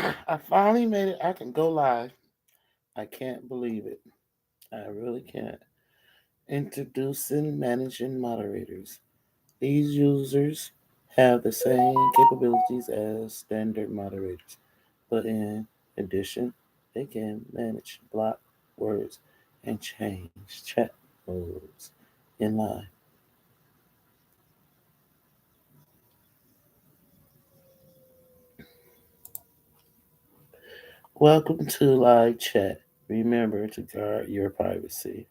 I finally made it. I can go live. I can't believe it. I really can't. Introducing managing moderators. These users have the same capabilities as standard moderators, but in addition, they can manage block words and change chat modes in live. Welcome to live chat. Remember to guard your privacy.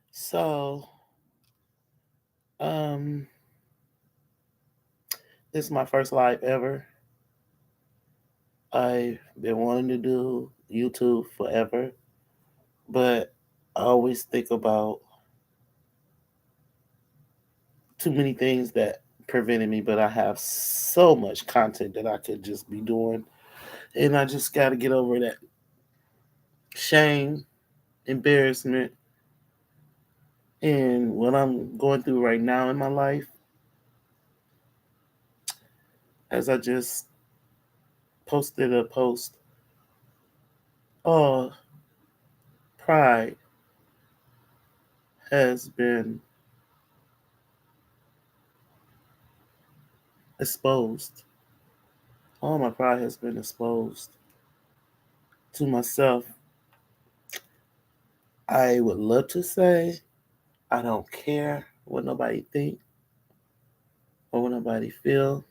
So, um, this is my first live ever. I've been wanting to do YouTube forever, but I always think about too many things that prevented me, but I have so much content that I could just be doing. And I just got to get over that shame, embarrassment, and what I'm going through right now in my life. As I just posted a post, oh, pride has been exposed. All my pride has been exposed to myself. I would love to say I don't care what nobody think or what nobody feel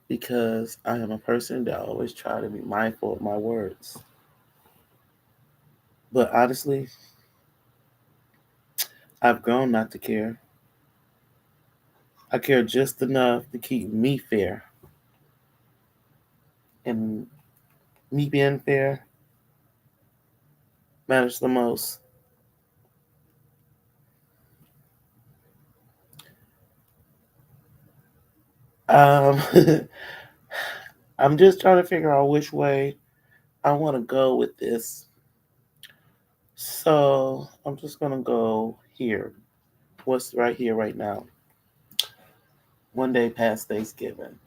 because I am a person that always try to be mindful of my words. But honestly, I've grown not to care. I care just enough to keep me fair. And me being fair matters the most. Um, I'm just trying to figure out which way I want to go with this. So I'm just going to go here. What's right here, right now? One day past Thanksgiving.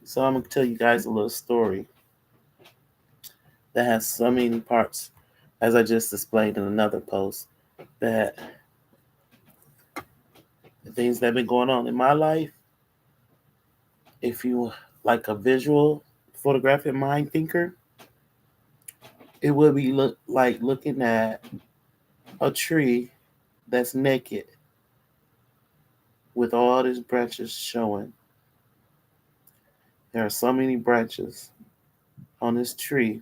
So I'm going to tell you guys a little story that has so many parts, as I just explained in another post, that the things that have been going on in my life, if you like a visual photographic mind thinker, it would be like looking at a tree that's naked with all its branches showing. There are so many branches on this tree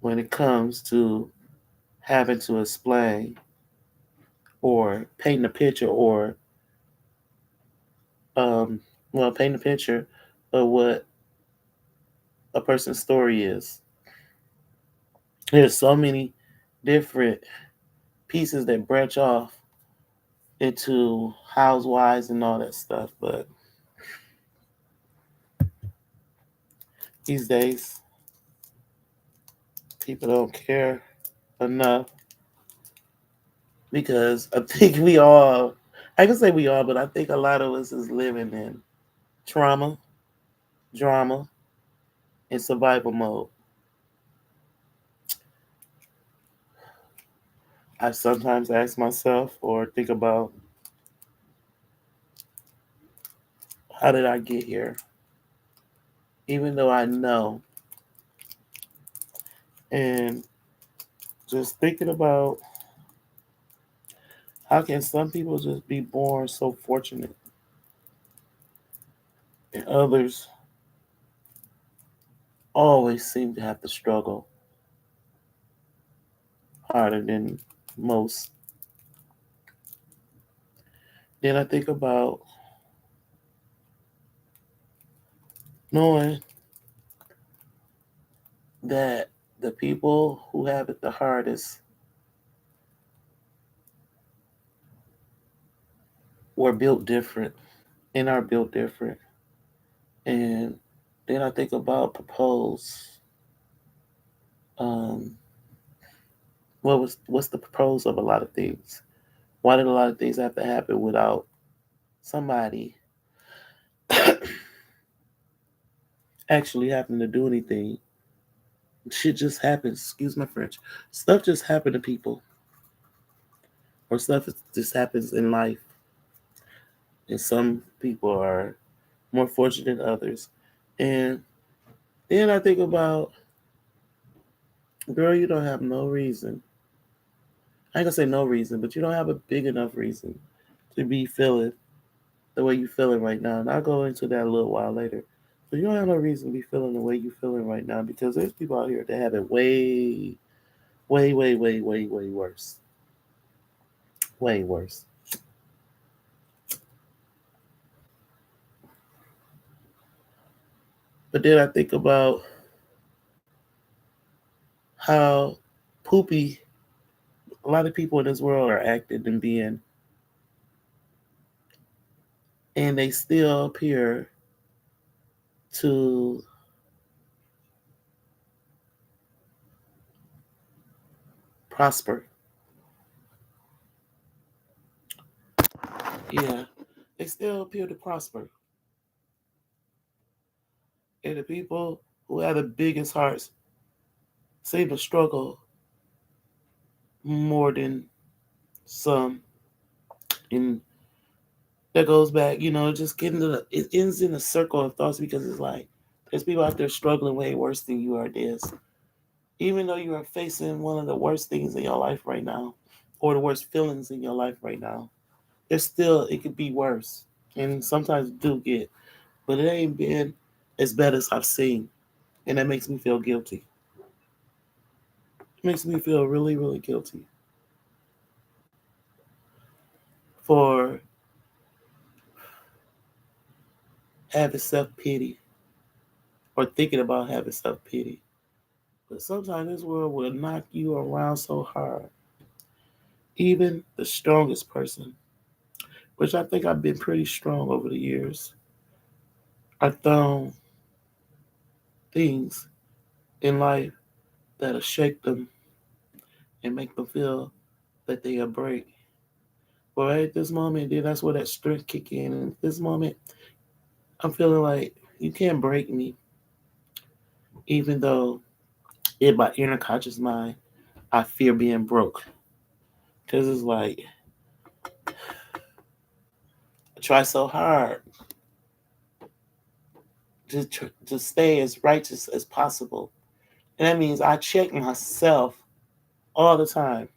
when it comes to having to explain or paint a picture or um paint a picture of what a person's story is. There's so many different pieces that branch off into housewives and all that stuff, but these days people don't care enough because I think we all, I can say we all, but I think a lot of us is living in trauma, drama, and survival mode. I sometimes ask myself or think about how did I get here, even though I know, and just thinking about how can some people just be born so fortunate and others always seem to have to struggle harder than most. Then I think about knowing that the people who have it the hardest were built different and are built different. And then I think about propose. Um, what's the pros of a lot of things? Why did a lot of things have to happen without somebody actually having to do anything? Shit just happens. Excuse my French. Stuff just happens to people, or just happens in life. And some people are more fortunate than others. And then I think about, girl, you don't have no reason. I ain't gonna say no reason, but you don't have a big enough reason to be feeling the way you're feeling right now. And I'll go into that a little while later. But you don't have no reason to be feeling the way you're feeling right now, because there's people out here that have it way, way, way, way, way, way worse. Way worse. But then I think about how poopy a lot of people in this world are acting and being, and they still appear to prosper. Yeah, they still appear to prosper. And the people who have the biggest hearts seem to struggle more than some. And that goes back, just getting to it ends in a circle of thoughts, because it's like there's people out there struggling way worse than you are this. Even though you are facing one of the worst things in your life right now, or the worst feelings in your life right now, there's still, it could be worse. And sometimes it do get, but it ain't been as bad as I've seen. And that makes me feel guilty. It makes me feel really, really guilty for having self pity, or thinking about having self pity. But sometimes this world will knock you around so hard. Even the strongest person, which I think I've been pretty strong over the years, I found things in life that'll shake them and make them feel that they are break. But right at this moment, then that's where that strength kick in. And at this moment, I'm feeling like you can't break me, even though in my inner conscious mind, I fear being broke. Because it's like, I try so hard to stay as righteous as possible. And that means I check myself all the time.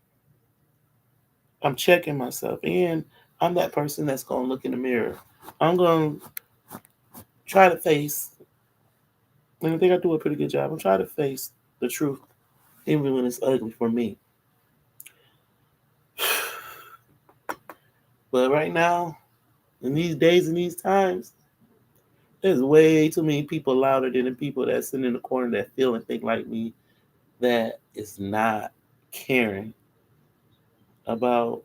I'm checking myself. And I'm that person that's going to look in the mirror. I'm going to try to face, and I think I do a pretty good job. I'm trying to face the truth, even when it's ugly for me. But right now, in these days and these times, there's way too many people louder than the people that sit in the corner that feel and think like me, that is not caring about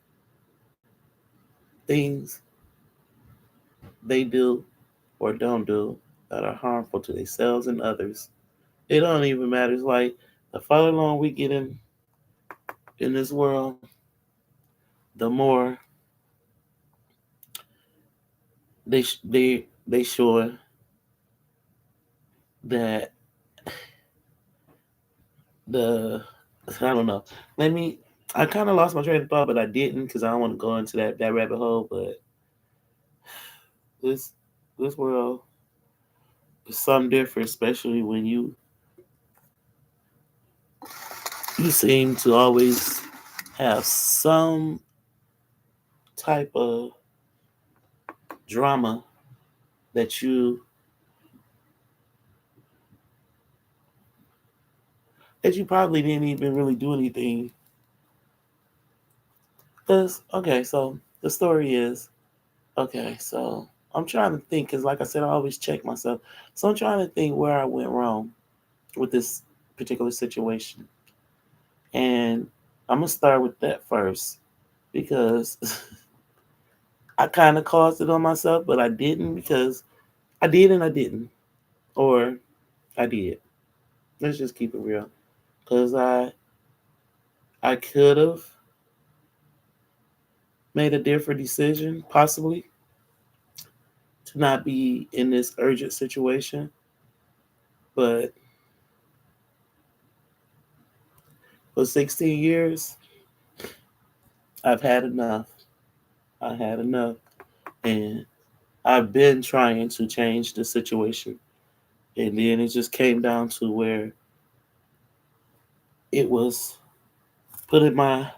things they do or don't do that are harmful to themselves and others. It don't even matter. It's like the farther along we get in this world, the more they show that the I don't know. Let me. I kind of lost my train of thought, but I didn't, because I don't want to go into that rabbit hole. But this this world is something different, especially when you seem to always have some type of drama that you probably didn't even really do anything. Cause okay, so the story is, okay. So I'm trying to think, because like I said, I always check myself. So I'm trying to think where I went wrong with this particular situation. And I'm gonna start with that first, because I kind of caused it on myself, but I didn't, because I did and I didn't, or I did. Let's just keep it real, because I could have made a different decision, possibly, to not be in this urgent situation. But for 16 years, I've had enough. I had enough. And I've been trying to change the situation. And then it just came down to where it was put in my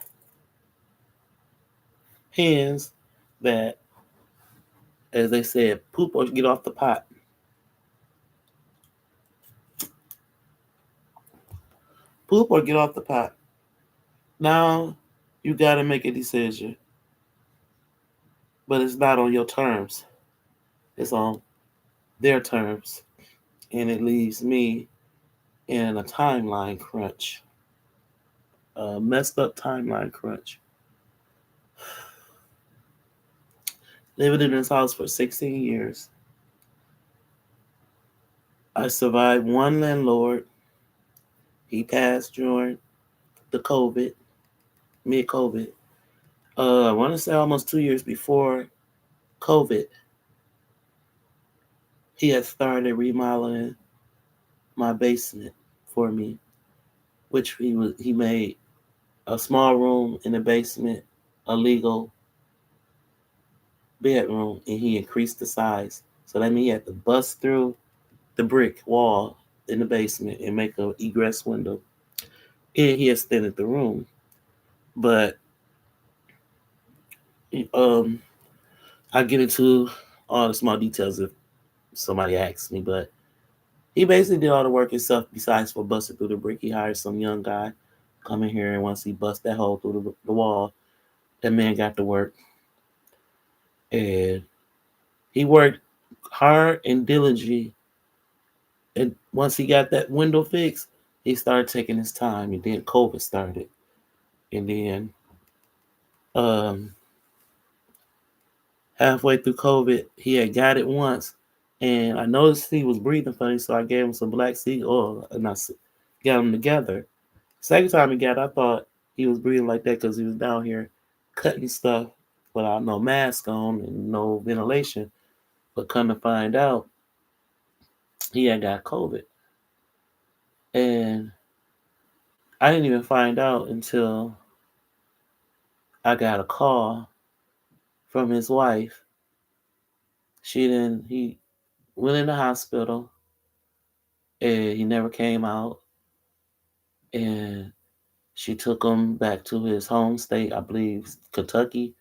hands that, as they said, poop or get off the pot. Poop or get off the pot. Now you got to make a decision, but it's not on your terms. It's on their terms. And it leaves me in a timeline crunch, a messed up timeline crunch. Living in this house for 16 years. I survived one landlord. He passed during the COVID, mid COVID. I want to say almost 2 years before COVID, he had started remodeling my basement for me, which he made a small room in the basement, a legal bedroom, and he increased the size. So that means he had to bust through the brick wall in the basement and make a egress window. And he extended the room. But um, I get into all the small details if somebody asks me. But he basically did all the work himself. Besides for busting through the brick, he hired some young guy come in here, and once he bust that hole through the wall, that man got to work, and he worked hard and diligently. And once he got that window fixed, he started taking his time, and then COVID started, and then um, halfway through COVID, he had got it once, and I noticed he was breathing funny, so I gave him some black seed oil, and I got them together. Second time he got it, I thought he was breathing like that because he was down here cutting stuff without no mask on and no ventilation. But come to find out, he had got COVID, and I didn't even find out until I got a call from his wife. She didn't. He went in the hospital, and he never came out. And she took him back to his home state, I believe Kentucky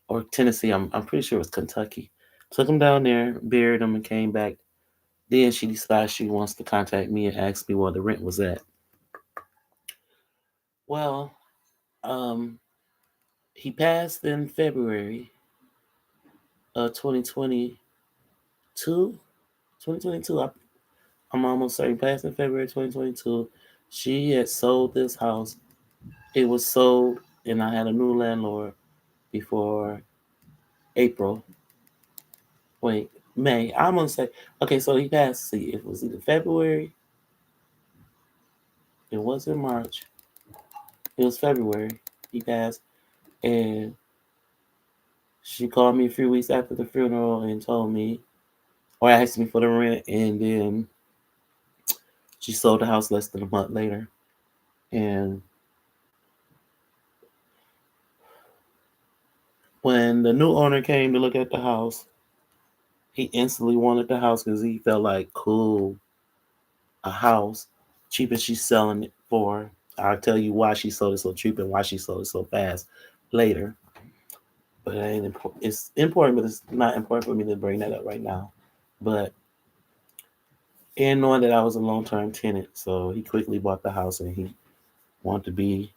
or Tennessee. I'm pretty sure it was Kentucky. Took him down there, buried him, and came back. Then she decides she wants to contact me and ask me where the rent was at. Well, um, he passed in February of 2022. 2022. I'm almost certain. Passed in February 2022. She had sold this house. It was sold, and I had a new landlord before April. Wait, May. I'm gonna say okay. So he passed. See, it was either February. It wasn't March. It was February. He passed, and she called me a few weeks after the funeral and told me, or asked me for the rent, and then she sold the house less than a month later. And when the new owner came to look at the house, he instantly wanted the house because he felt like, cool, a house, cheap as she's selling it for. I'll tell you why she sold it so cheap and why she sold it so fast later. But it ain't important. It's important, but it's not important for me to bring that up right now. But and knowing that I was a long term tenant, so he quickly bought the house and he wanted to be,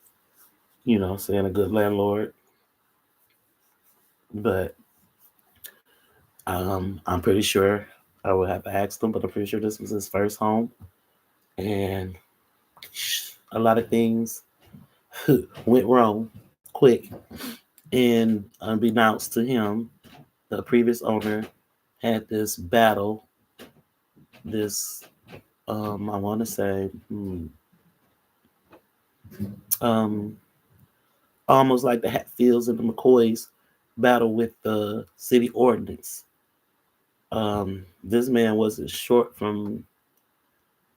saying a good landlord. But I'm pretty sure I would have asked him, but I'm pretty sure this was his first home, and a lot of things went wrong quick. And unbeknownst to him, the previous owner had this battle, this I want to say, almost like the Hatfields and the McCoys battle with the city ordinance. This man wasn't short from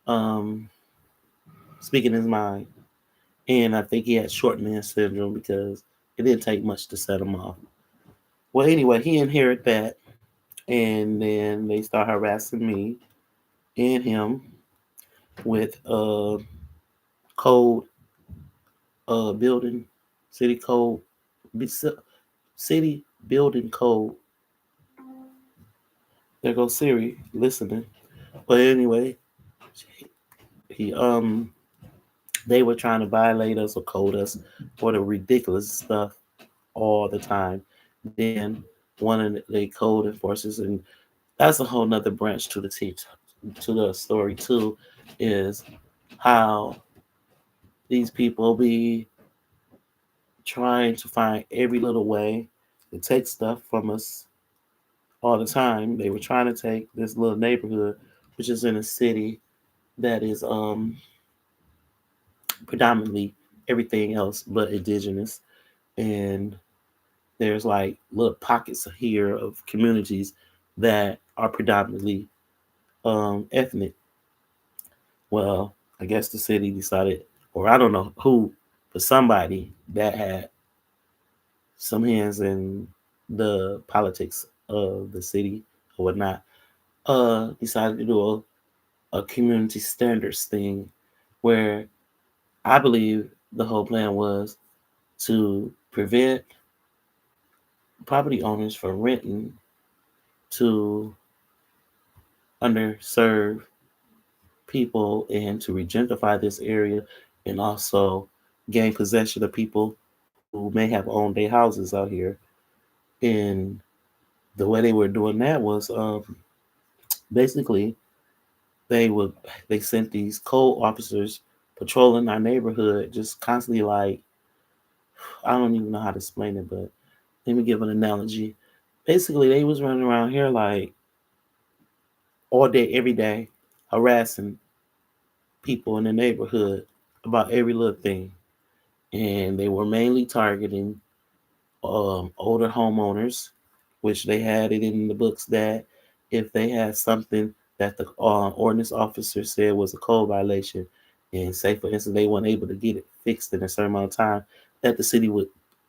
um, speaking his mind, and I think he had short man syndrome because it didn't take much to set him off. Well, anyway, he inherited that, and then they start harassing me and him with code building, city code, city building code. There goes Siri listening. But anyway, he they were trying to violate us or code us for the ridiculous stuff all the time. Then one of the code enforcers, and that's a whole nother branch to the to the story too, is how these people be trying to find every little way to take stuff from us all the time. They were trying to take this little neighborhood, which is in a city that is predominantly everything else but indigenous, and there's like little pockets here of communities that are predominantly ethnic. Well, I guess the city decided, or I don't know who, but somebody that had some hands in the politics of the city or whatnot, decided to do a community standards thing where I believe the whole plan was to prevent property owners from renting to underserved people and to regentrify this area and also gain possession of people who may have owned their houses out here. And the way they were doing that was basically they would they sent these code officers patrolling our neighborhood, just constantly like I don't even know how to explain it, but let me give an analogy. Basically, they was running around here like all day, every day, harassing people in the neighborhood about every little thing, and they were mainly targeting older homeowners, which they had it in the books that if they had something that the ordinance officer said was a code violation, and say for instance they weren't able to get it fixed in a certain amount of time, that the city would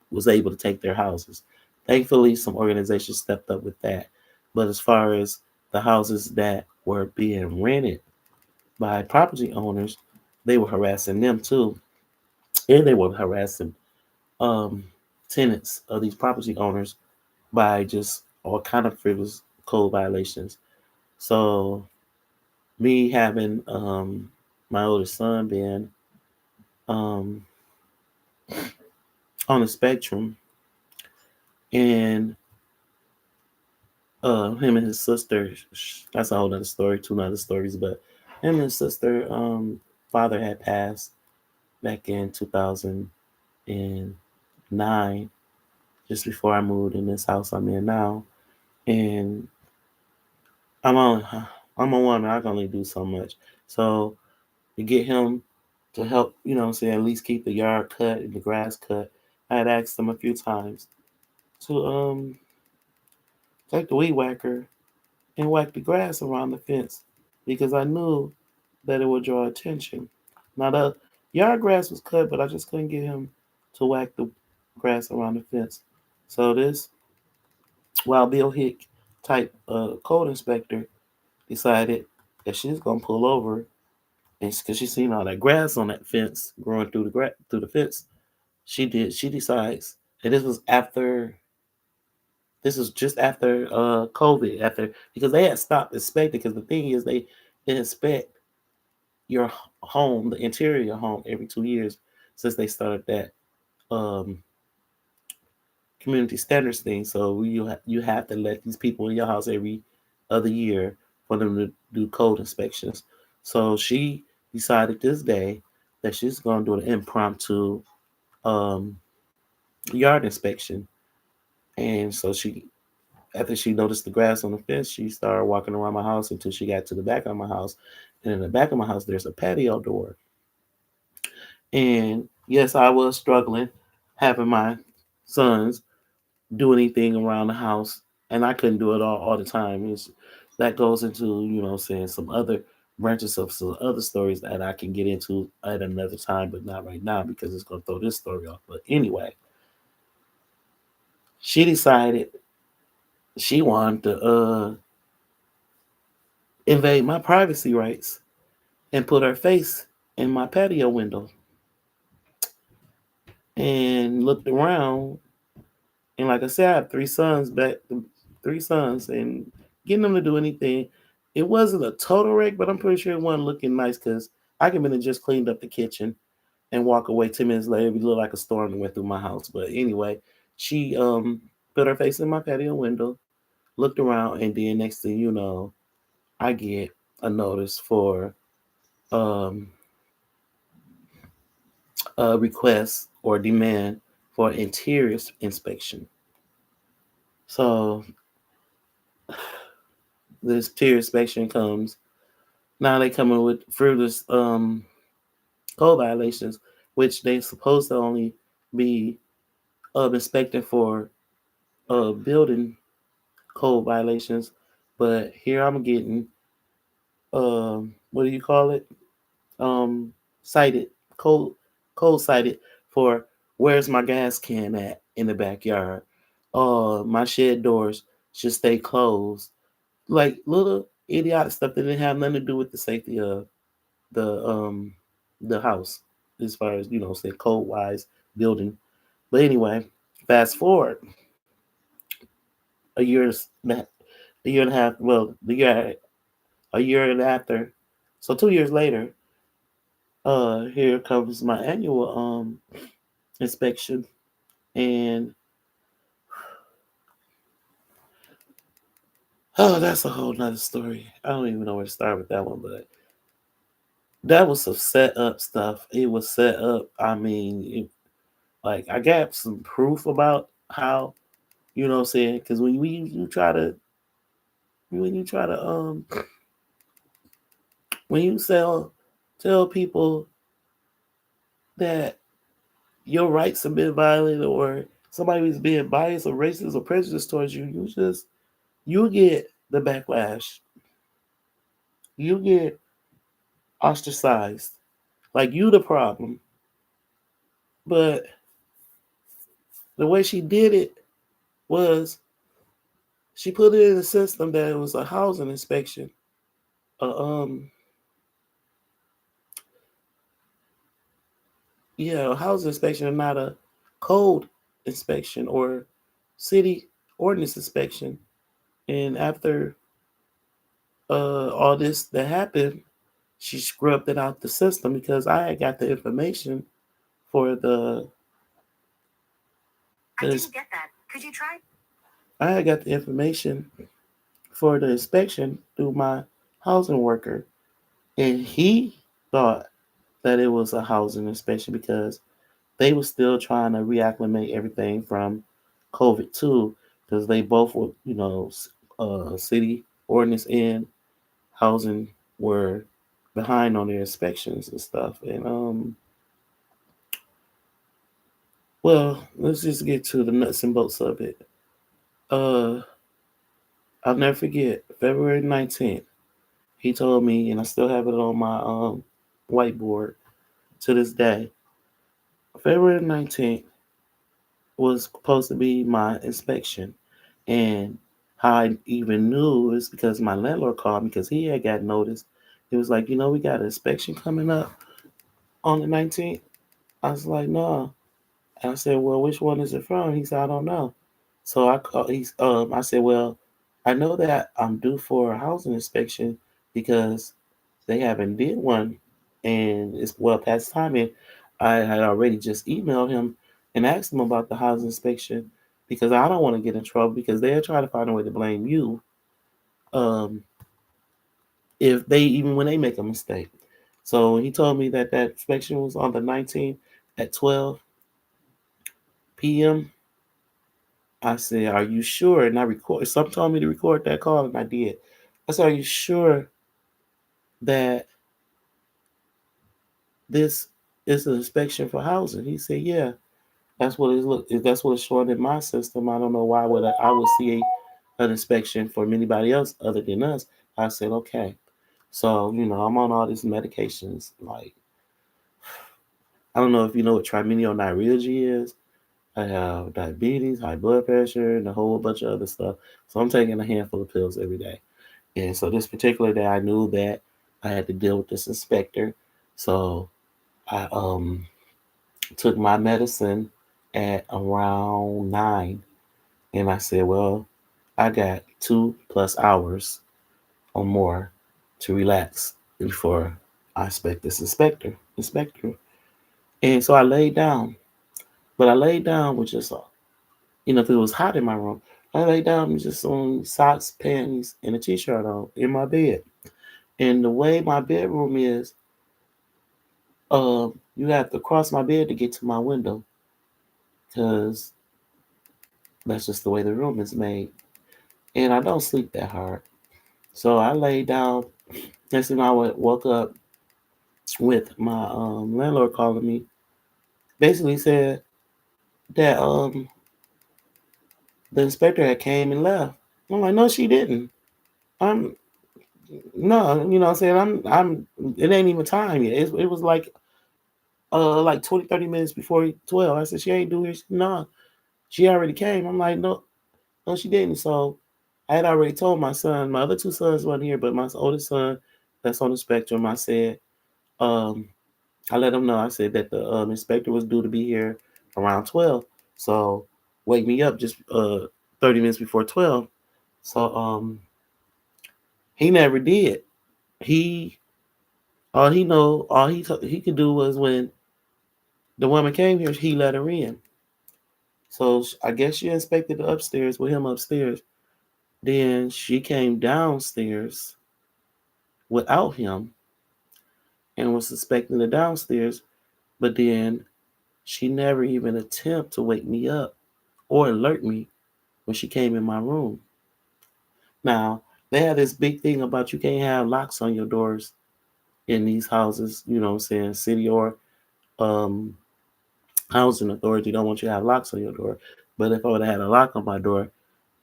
was able to take their houses. Thankfully, some organizations stepped up with that. But as far as the houses that were being rented by property owners, they were harassing them too, and they were harassing um, tenants of these property owners by just all kind of frivolous code violations. So me having my oldest son being um, on the spectrum, and him and his sister, that's a whole other story, two other stories, but him and his sister father had passed back in 2009, just before I moved in this house I'm in now. And I'm on I'm a woman, I can only do so much. So to get him to help, say at least keep the yard cut and the grass cut, I had asked him a few times to take the weed whacker and whack the grass around the fence because I knew that it would draw attention. Now the yard grass was cut, but I just couldn't get him to whack the grass around the fence. So this Wild Bill Hick type code inspector decided that she's gonna pull over and because she seen all that grass on that fence growing through through the fence. She decides, and this was just after COVID, after because they had stopped inspecting. Because the thing is, they inspect your home, the interior of your home, every 2 years since they started that um, community standards thing. So you have to let these people in your house every other year for them to do code inspections. So she decided this day that she's going to do an impromptu um, yard inspection. And so after she noticed the grass on the fence, she started walking around my house until she got to the back of my house. And in the back of my house, there's a patio door. And yes, I was struggling. having my sons do anything around the house, and I couldn't do it all the time. That goes into, saying some other branches of some other stories that I can get into at another time, but not right now because it's going to throw this story off. But anyway, she decided she wanted to invade my privacy rights and put her face in my patio window and looked around. And like I said, I have three sons, and getting them to do anything, it wasn't a total wreck, but I'm pretty sure it wasn't looking nice because I could have just cleaned up the kitchen and walk away 10 minutes later. It looked like a storm that went through my house. But anyway, she put her face in my patio window, looked around, and then next thing you know, I get a notice for um a request or demand for interior inspection. So this interior inspection comes. Now they coming with frivolous code violations, which they supposed to only be inspecting for building code violations. But here I'm getting what do you call it? Um, cited code cited for where's my gas can at in the backyard. My shed doors should stay closed. Like little idiotic stuff that didn't have nothing to do with the safety of the um the house, as far as say code wise building. But anyway, fast forward a year, a year and a half. Well, a year and after, so 2 years later, here comes my annual inspection, and oh, that's a whole nother story. I don't even know where to start with that one, but that was some set up stuff. It was set up. I mean, like I got some proof about how what I'm saying, because when you try to when you tell people that your rights have been violated or somebody is being biased or racist or prejudiced towards you, you get the backlash. You get ostracized. Like you the problem. But the way she did it was she put it in the system that it was a housing inspection. Uh, um yeah, a housing inspection and not a code inspection or city ordinance inspection. And after all this that happened, she scrubbed it out the system because I had got the information for I didn't get that. Could you try? I had got the information for the inspection through my housing worker, and he thought that it was a housing inspection because they were still trying to reacclimate everything from COVID too, because they both were, city ordinance and housing were behind on their inspections and stuff. And well, let's just get to the nuts and bolts of it. Uh, I'll never forget February 19th. He told me, and I still have it on my whiteboard to this day. February 19th was supposed to be my inspection. And how I even knew is because my landlord called me because he had got notice. He was like, we got an inspection coming up on the 19th. I was like, no. And I said, well, which one is it from? He said, I don't know. So I called. I said, well, I know that I'm due for a housing inspection because they haven't did one, and it's well past time. And I had already just emailed him and asked him about the housing inspection because I don't want to get in trouble because they're trying to find a way to blame you. Um, if they even when they make a mistake. So he told me that that inspection was on the 19th at 12 p.m. I said, "Are you sure?" And I record. Some told me to record that call, and I did. I said, "Are you sure that this is an inspection for housing?" He said, "Yeah." That's what it look. That's what it's showing in my system. I don't know why would I would see an inspection from anybody else other than us. I said okay. So I'm on all these medications. Like I don't know if you know what trimethyl is. I have diabetes, high blood pressure, and a whole bunch of other stuff. So I'm taking a handful of pills every day. And so this particular day, I knew that I had to deal with this inspector. So I took my medicine at around 9, and I said, well, I got 2+ hours or more to relax before I expect this inspector. And so I laid down, but I laid down with just if it was hot in my room, I laid down with just on socks, panties, and a t-shirt on in my bed. And the way my bedroom is, you have to cross my bed to get to my window, because that's just the way the room is made. And I don't sleep that hard. So I laid down. Next thing I woke up with my landlord calling me. Basically said that the inspector had came and left. I'm like, no, she didn't. I'm no, what I'm saying, I'm. It ain't even time yet. It was like 20, 30 minutes before 12. I said she ain't doing it. No, she already came. I'm like, no, no, she didn't. So I had already told my son. My other two sons wasn't here, but my oldest son that's on the spectrum. I said, um, I let him know. I said that the inspector was due to be here around 12. So wake me up just 30 minutes before 12. So he never did. He all he could do was when the woman came here, he let her in. So I guess she inspected the upstairs with him upstairs. Then she came downstairs without him and was inspecting the downstairs. But then she never even attempted to wake me up or alert me when she came in my room. Now, they have this big thing about you can't have locks on your doors in these houses, what I'm saying, city or um, housing authority don't want you to have locks on your door. But if I would have had a lock on my door,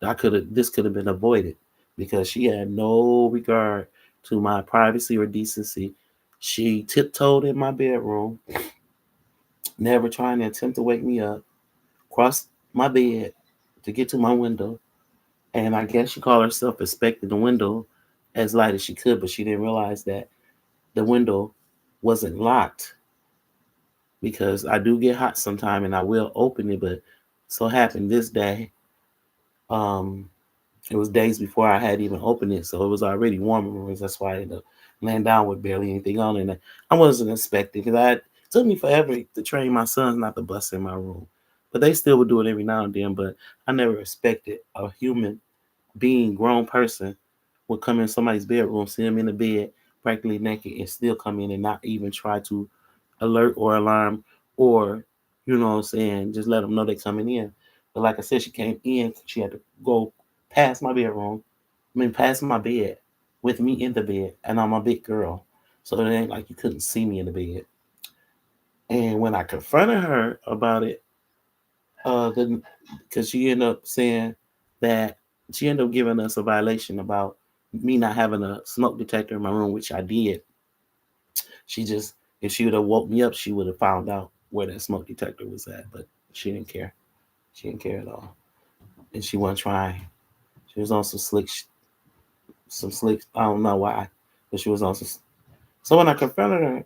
this could have been avoided because she had no regard to my privacy or decency. She tiptoed in my bedroom, never trying to attempt to wake me up, crossed my bed to get to my window, and I guess she called herself inspecting the window as light as she could, but she didn't realize that the window wasn't locked because I do get hot sometime and I will open it, but so happened this day, um, it was days before I had even opened it, so it was already warm in rooms. That's why I ended up laying down with barely anything on it. And I wasn't expecting because it took me forever to train my sons not to bust in my room, but they still would do it every now and then. But I never expected a human being, grown person, would come in somebody's bedroom, see them in the bed, practically naked, and still come in and not even try to alert or alarm or, what I'm saying, just let them know they're coming in. But like I said, she came in, she had to go past my bedroom, past my bed with me in the bed, and I'm a big girl. So it ain't like you couldn't see me in the bed. And when I confronted her about it, because she ended up saying that she ended up giving us a violation about me not having a smoke detector in my room, which I did. She just, if she would have woke me up, she would have found out where that smoke detector was at, but she didn't care. She didn't care at all, and she wasn't trying. She was on some slick. I don't know why, but she was on some. So when I confronted her,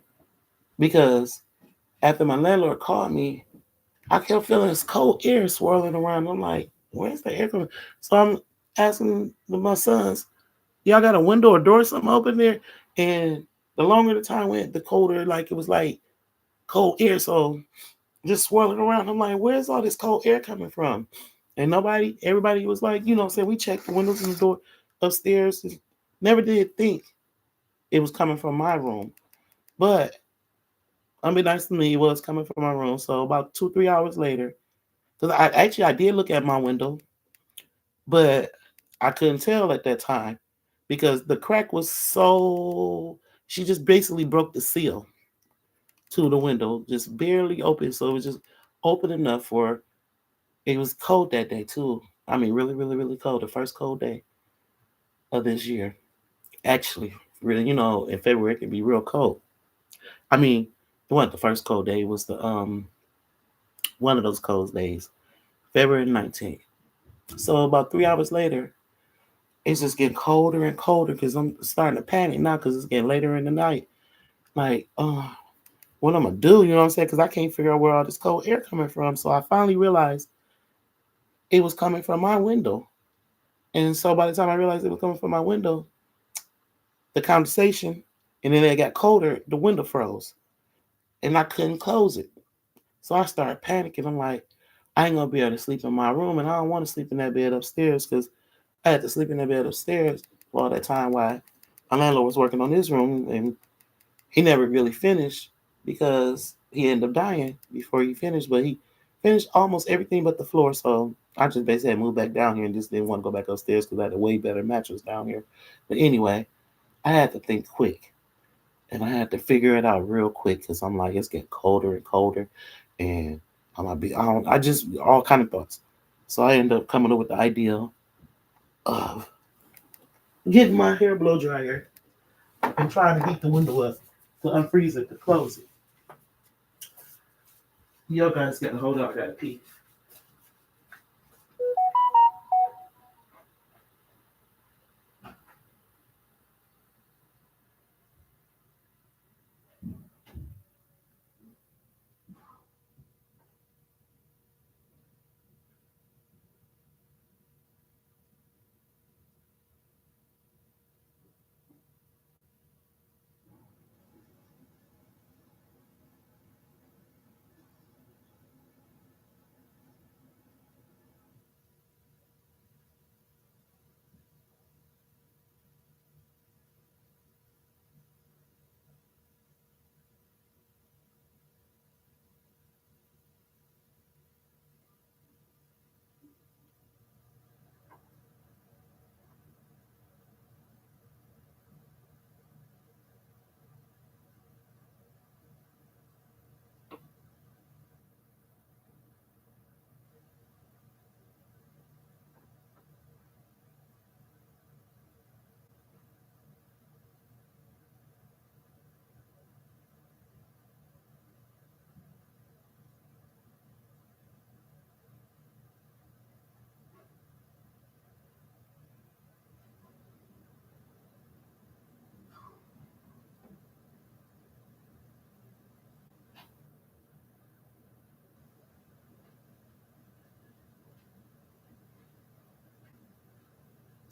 because after my landlord called me, I kept feeling this cold air swirling around. I'm like, where's the air coming? So I'm asking my sons, y'all got a window or door or something open there? And the longer the time went, the colder, like it was like cold air. So just swirling around. I'm like, where's all this cold air coming from? And everybody was like, saying we checked the windows and the door upstairs. Never did think it was coming from my room. But unbeknownst to me, it was coming from my room. So about 2, 3 hours later, because I did look at my window, but I couldn't tell at that time because the crack was so. She just basically broke the seal to the window, just barely open. So it was just open enough for it was cold that day too. I mean, really, really, really cold. The first cold day of this year. Actually, really, in February it can be real cold. I mean, it wasn't the first cold day. It was the one of those cold days, February 19th. So about 3 hours later, it's just getting colder and colder because I'm starting to panic now because it's getting later in the night. Like, what I'm gonna do? You know what I'm saying? Because I can't figure out where all this cold air coming from. So I finally realized it was coming from my window. And so by the time I realized it was coming from my window, the condensation, and then it got colder, the window froze, and I couldn't close it. So I started panicking. I'm like, I ain't gonna be able to sleep in my room, and I don't want to sleep in that bed upstairs because I had to sleep in that bed upstairs for all that time while my landlord was working on his room, and he never really finished because he ended up dying before he finished. But he finished almost everything but the floor. So I just basically had moved back down here and just didn't want to go back upstairs because I had a way better mattress down here. But anyway, I had to think quick. And I had to figure it out real quick because I'm like, it's getting colder and colder, and I'm gonna be. I just all kind of thoughts. So I ended up coming up with the idea of getting my hair blow dryer and trying to heat the window up to unfreeze it to close it. Yo guys gotta hold on, I gotta pee.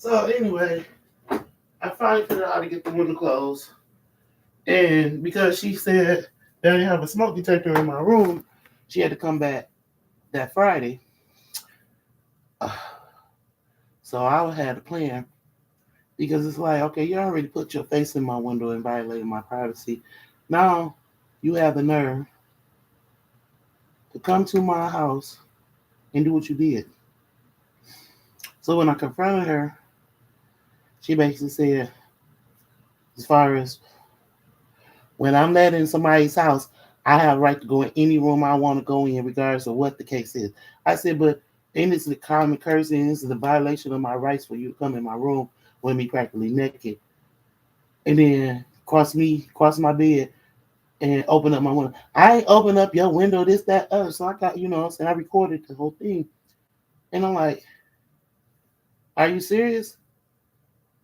So anyway, I finally figured out how to get the window closed, and because she said they didn't have a smoke detector in my room, she had to come back that Friday. So I had a plan because it's like, okay, you already put your face in my window and violated my privacy. Now you have the nerve to come to my house and do what you did. So when I confronted her, she basically said, as far as when I'm let in somebody's house, I have a right to go in any room I want to go in, regardless of what the case is. I said, but and this is a common courtesy, and this is a violation of my rights for you to come in my room with me practically naked, and then cross my bed and open up my window. I ain't open up your window, this, that, other. So I got, and I recorded the whole thing. And I'm like, are you serious?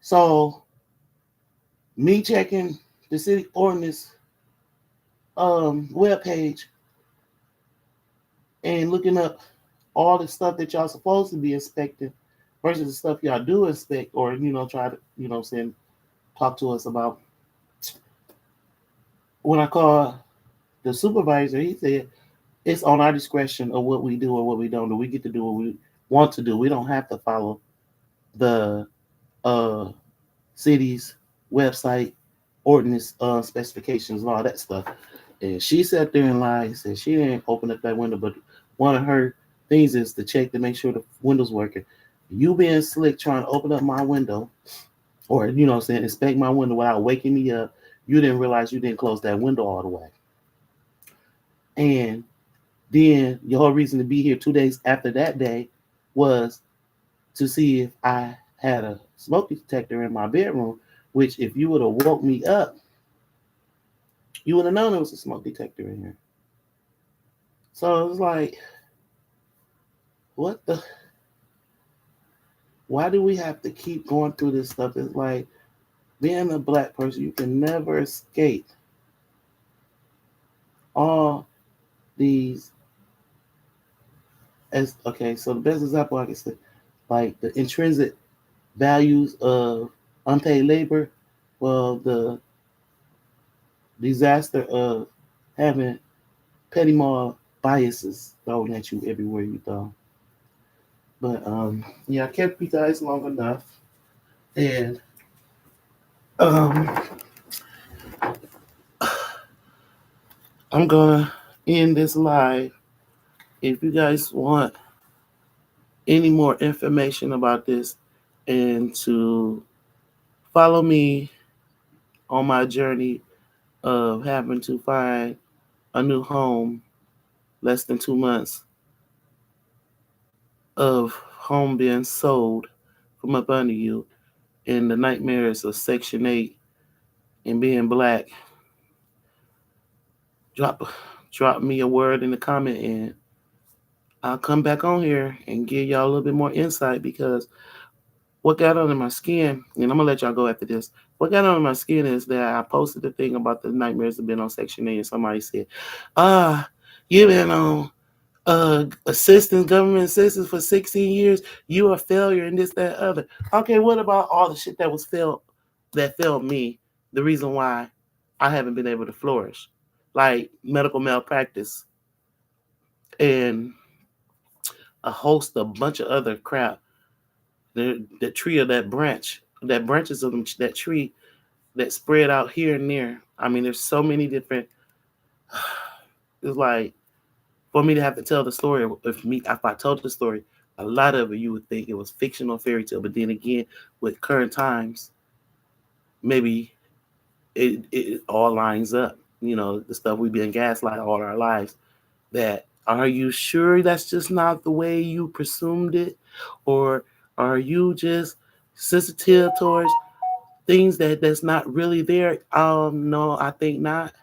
So me checking the city ordinance webpage and looking up all the stuff that y'all supposed to be inspecting versus the stuff y'all do inspect or, try to, talk to us about. When I called the supervisor, he said it's on our discretion of what we do or what we don't do. We get to do what we want to do. We don't have to follow the uh, city's website, ordinance specifications, and all that stuff. And she sat there and lied and said she didn't open up that window, but one of her things is to check to make sure the window's working. You being slick trying to open up my window or, inspect my window without waking me up, you didn't realize you didn't close that window all the way. And Then your whole reason to be here 2 days after that day was to see if I had a smoke detector in my bedroom, which if you would have woke me up, you would have known there was a smoke detector in here. So it was like, what the? Why do we have to keep going through this stuff? It's like being a black person, you can never escape all these. As okay, so the best example I can say, like the intrinsic values of unpaid labor, well, the disaster of having petty moral biases thrown at you everywhere you go. But yeah, I kept you guys long enough, and um, I'm gonna end this live. If you guys want any more information about this and to follow me on my journey of having to find a new home less than 2 months of home being sold from up under you and the nightmares of Section 8 and being black, drop drop me a word in the comment and I'll come back on here and give y'all a little bit more insight because what got under my skin, and I'm gonna let y'all go after this. What got under my skin is that I posted the thing about the nightmares that been on Section 8 and somebody said, ah, you've been on assistance, government assistance for 16 years, you a failure and this, that, other. Okay, what about all the shit that was failed that failed me? The reason why I haven't been able to flourish. Like medical malpractice and a host, a bunch of other crap. The tree of that branches of them, that tree that spread out here and there. I mean, there's so many different. It's like for me to have to tell the story. If I told the story, a lot of it you would think it was fictional fairy tale. But then again, with current times, maybe it all lines up. You know, the stuff we've been gaslight all our lives. That are you sure that's just not the way you presumed it, or are you just sensitive towards things that's not really there? No, I think not.